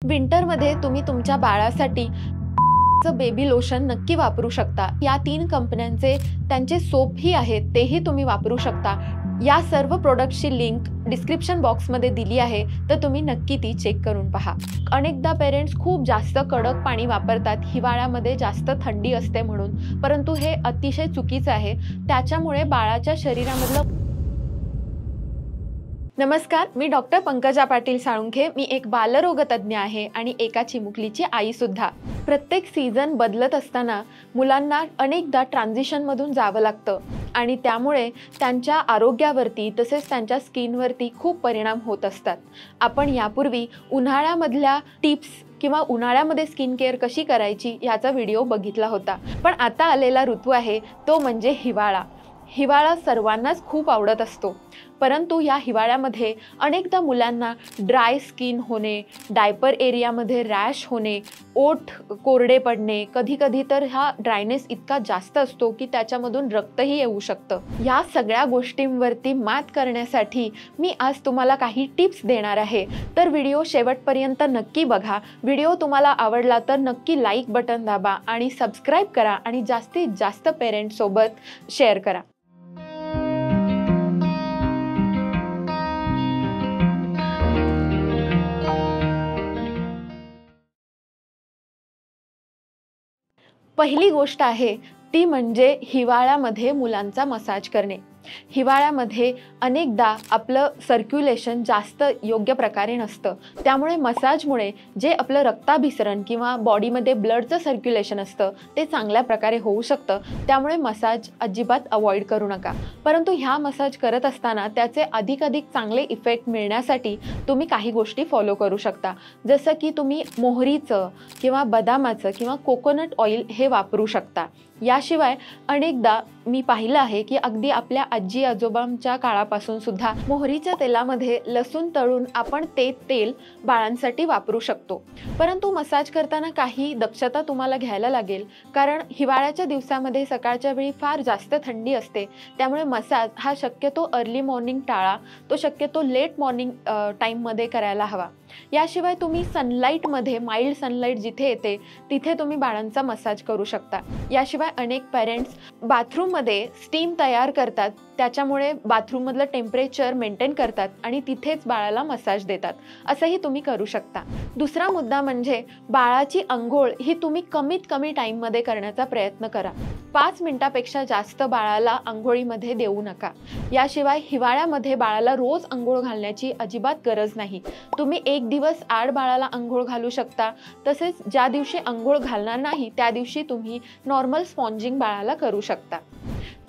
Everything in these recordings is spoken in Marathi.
विंटरमध्ये तुम्ही तुमच्या बाळासाठी बेबी लोशन नक्की वापरू शकता। या 3 कंपन्यांचे त्यांचे सोपही आहेत, तेही तुम्ही वापरू शकता। या सर्व प्रोडक्ट्सची लिंक डिस्क्रिप्शन बॉक्समध्ये दिली आहे, तर तुम्ही नक्की ती चेक करून पहा। अनेकदा पेरेंट्स खूप जास्त कडक पाणी वापरतात हिवाळ्यामध्ये जास्त थंडी असते म्हणून, परंतु हे अतिशय चुकीचं आहे। त्याच्यामुळे बाळाच्या शरीरामधलं नमस्कार, मी डॉक्टर पंकजा पाटील साळुंखे। मी एक बालरोगतज्ञ आहे आणि एका चिमुकलीची आई सुद्धा। प्रत्येक सीझन बदलत असताना मुलांना अनेकदा ट्रान्झिशनमधून जावं लागतं आणि त्यामुळे त्यांच्या आरोग्यावरती तसेच त्यांच्या स्किनवरती खूप परिणाम होत असतात। आपण यापूर्वी उन्हाळ्यामधल्या टिप्स किंवा उन्हाळ्यामध्ये स्किन केअर कशी करायची याचा व्हिडिओ बघितला होता, पण आता आलेला ऋतू आहे तो म्हणजे हिवाळा। हिवाळा सर्वांनाच खूप आवडत असतो, परंतु या हिवाळ्यामध्ये अनेकदा मुलांना ड्राय स्किन होणे, डायपर एरियामध्ये रॅश होणे, ओठ कोरडे पडणे, कधी-कधी तर हा ड्रायनेस इतका जास्त असतो की त्याच्यामधून रक्तही येऊ शकतं। या सगळ्या गोष्टींवरती मात करण्यासाठी मी आज तुम्हाला काही टिप्स देणार आहे, तर व्हिडिओ शेवटपर्यंत नक्की बघा। व्हिडिओ तुम्हाला आवडला तर नक्की लाईक बटन दाबा आणि सबस्क्राईब करा आणि जास्तीत जास्त पेरेंट्ससोबत शेअर करा। पहिली गोष्ट आहे ती म्हणजे हिवाळ्यामध्ये मुलांचा मसाज करणे। हिवाळ्यामध्ये अनेकदा आपलं सर्क्युलेशन जास्त योग्य प्रकारे नसतं, त्यामुळे मसाजमुळे जे आपलं रक्ताभिसरण किंवा बॉडीमध्ये ब्लडचं सर्क्युलेशन असतं ते चांगल्या प्रकारे होऊ शकतं। त्यामुळे मसाज अजिबात अवॉइड करू नका, परंतु ह्या मसाज करत असताना त्याचे अधिकाधिक चांगले इफेक्ट मिळण्यासाठी तुम्ही काही गोष्टी फॉलो करू शकता, जसं की तुम्ही मोहरीचं किंवा बदामाचं किंवा कोकोनट ऑइल हे वापरू शकता। याशिवाय अनेकदा मी पाहिलं आहे की अगदी आपल्या आजी आजोबांच्या काळापासून सुद्धा मोहरीच्या तेलामध्ये लसूण तळून आपण ते तेल बाळांसाठी वापरू शकतो। परंतु मसाज करताना काही दक्षता तुम्हाला घ्यायला लागेल, कारण हिवाळ्याच्या दिवसामध्ये सकाळच्या वेळी फार जास्त थंडी असते, त्यामुळे मसाज हा शक्यतो अर्ली मॉर्निंग टाळा, तो शक्यतो लेट मॉर्निंग टाईममध्ये करायला हवा। याशिवाय तुम्ही सनलाईटमध्ये माइल्ड सनलाईट जिथे येते तिथे तुम्ही बाळांचा मसाज करू शकता। याशिवाय अनेक पेरेंट्स बाथरूममध्ये स्टीम तयार करतात, त्याच्यामुळे बाथरूममधलं टेम्परेचर मेंटेन करतात आणि तिथेच बाळाला मसाज देतात, असंही तुम्ही करू शकता। दुसरा मुद्दा म्हणजे बाळाची अंघोळ ही तुम्ही कमीत कमी टाईममध्ये करण्याचा प्रयत्न करा। 5 मिनिटापेक्षा जास्त बाळाला अंघोळीमध्ये देऊ नका। याशिवाय हिवाळ्यामध्ये बाळाला रोज अंघोळ घालण्याची अजिबात गरज नाही। तुम्ही 1 दिवस आड बाळाला अंघोळ घालू शकता, तसेच ज्या दिवशी अंघोळ घालणार नाही त्या दिवशी तुम्ही नॉर्मल स्पॉन्जिंग बाळाला करू शकता।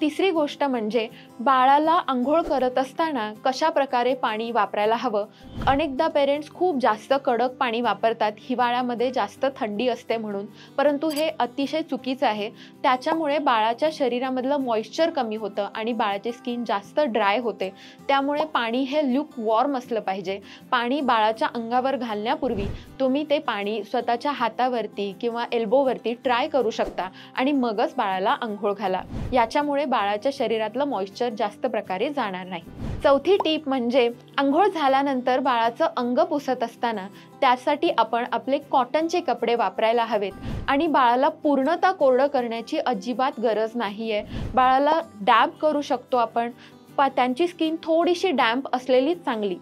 तिसरी गोष्ट म्हणजे बाळाला अंघोळ करत असताना कशा प्रकारे पाणी वापरायला हवं। अनेकदा पेरेंट्स खूप जास्त कडक पाणी वापरतात हिवाळ्यामध्ये जास्त थंडी असते म्हणून, परंतु हे अतिशय चुकीचं आहे। त्याच्यामुळे बाळाच्या शरीरामधलं मॉइश्चर कमी होतं आणि बाळाची स्किन जास्त ड्राय होते। त्यामुळे पाणी हे ल्यूक वॉर्म असलं पाहिजे। पाणी बाळाच्या अंगावर घालण्यापूर्वी तुम्ही ते पाणी स्वतःच्या हातावरती किंवा एल्बोवरती ट्राय करू शकता आणि मगच बाळाला अंघोळ घाला। याच्यामुळे बाळाच्या शरीरातलं मॉइश्चर जास्त प्रकारे जाणार नाही। चौथी टीप म्हणजे अंघोळ झाल्यानंतर बाळाचं अंग पुसत असताना त्यासाठी आपण आपले कॉटनचे कपडे वापरायला हवेत आणि बाळाला पूर्णतः कोरडं करण्याची अजिबात गरज नाहीये। बाळाला डॅब करू शकतो आपण, त्यांची स्किन थोडीशी डॅम्प असलेलीच चांगली,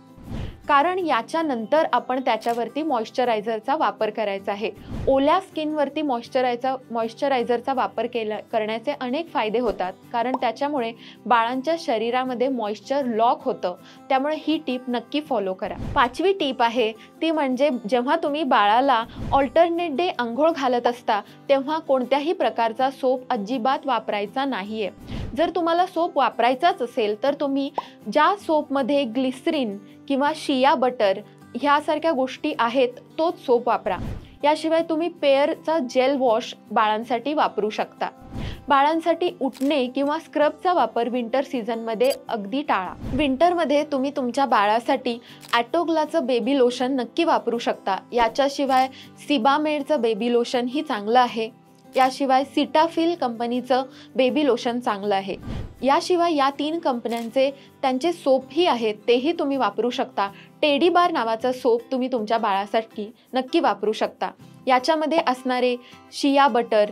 कारण याच्यानंतर आपण त्याच्यावरती मॉइश्चरायझरचा वापर करायचा आहे। ओल्या स्किनवरती मॉइश्चरायझरचा वापर करण्याचे अनेक फायदे होतात, कारण त्याच्यामुळे बाळांच्या शरीरामध्ये मॉइश्चर लॉक होतं। त्यामुळे ही टीप नक्की फॉलो करा। 5वी टीप आहे ती म्हणजे जेव्हा तुम्ही बाळाला ऑल्टरनेट डे अंघोळ घालत असता तेव्हा कोणत्याही प्रकारचा सोप अजिबात वापरायचा नाहीये। जर तुम्हाला सोप वापरायचाच असेल तर तुम्ही ज्या सोपमध्ये ग्लिसरीन किंवा शिया बटर ह्यासारख्या गोष्टी आहेत तोच सोप वापरा। याशिवाय तुम्ही पेअरचा जेल वॉश बाळांसाठी वापरू शकता। बाळांसाठी उटणे किंवा स्क्रबचा वापर विंटर सीझनमध्ये अगदी टाळा। विंटरमध्ये तुम्ही तुमच्या बाळासाठी ॲटोग्लाचं बेबी लोशन नक्की वापरू शकता। याच्याशिवाय सिबामेडचं बेबी लोशन ही चांगलं आहे। याशिवाय सिटाफिल कंपनीचं बेबी लोशन चांगलं आहे। याशिवाय या 3 कंपन्यांचे त्यांचे सोपही आहेत, तेही तुम्ही वापरू शकता. टेडी बार नावाचा सोप तुम्ही तुमच्या बाळासाठी नक्की वापरू शकता. याच्यामध्ये असणारे शिया बटर,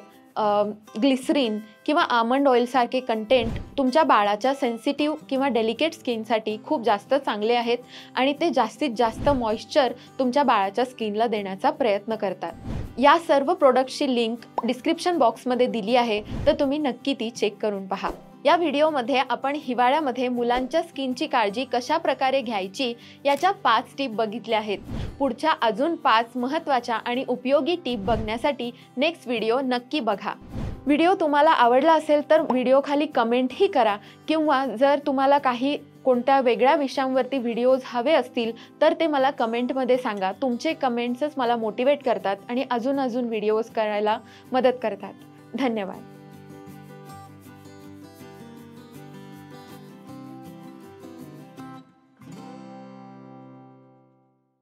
ग्लिसरीन किंवा आमंड ऑइलसारखे कंटेंट तुमच्या बाळाच्या सेन्सिटिव्ह किंवा डेलिकेट स्किनसाठी खूप जास्त चांगले आहेत आणि ते जास्तीत जास्त मॉइश्चर तुमच्या बाळाच्या स्किनला देण्याचा प्रयत्न करतात. या सर्व प्रोडक्ट्सची लिंक डिस्क्रिप्शन बॉक्समध्ये दिली आहे, तर तुम्ही नक्की ती चेक करून पहा. या व्हिडिओमध्ये आपण हिवाळ्यामध्ये मुलांच्या स्किनची काळजी कशा प्रकारे घ्यायची याच्या 5 टिप बघितल्या आहेत. पुढच्या अजून 5 महत्त्वाच्या आणि उपयोगी टिप बघण्यासाठी नेक्स्ट व्हिडिओ नक्की बघा. व्हिडिओ तुम्हाला आवडला असेल तर व्हिडिओ खाली कमेंटही करा किंवा जर तुम्हाला काही कोणत्या वेगळ्या विषयांवरती व्हिडिओज हवे असतील तर ते मला कमेंटमध्ये सांगा. तुमचे कमेंट्सच मला मोटिवेट करतात आणि अजून व्हिडिओज करायला मदत करतात. धन्यवाद.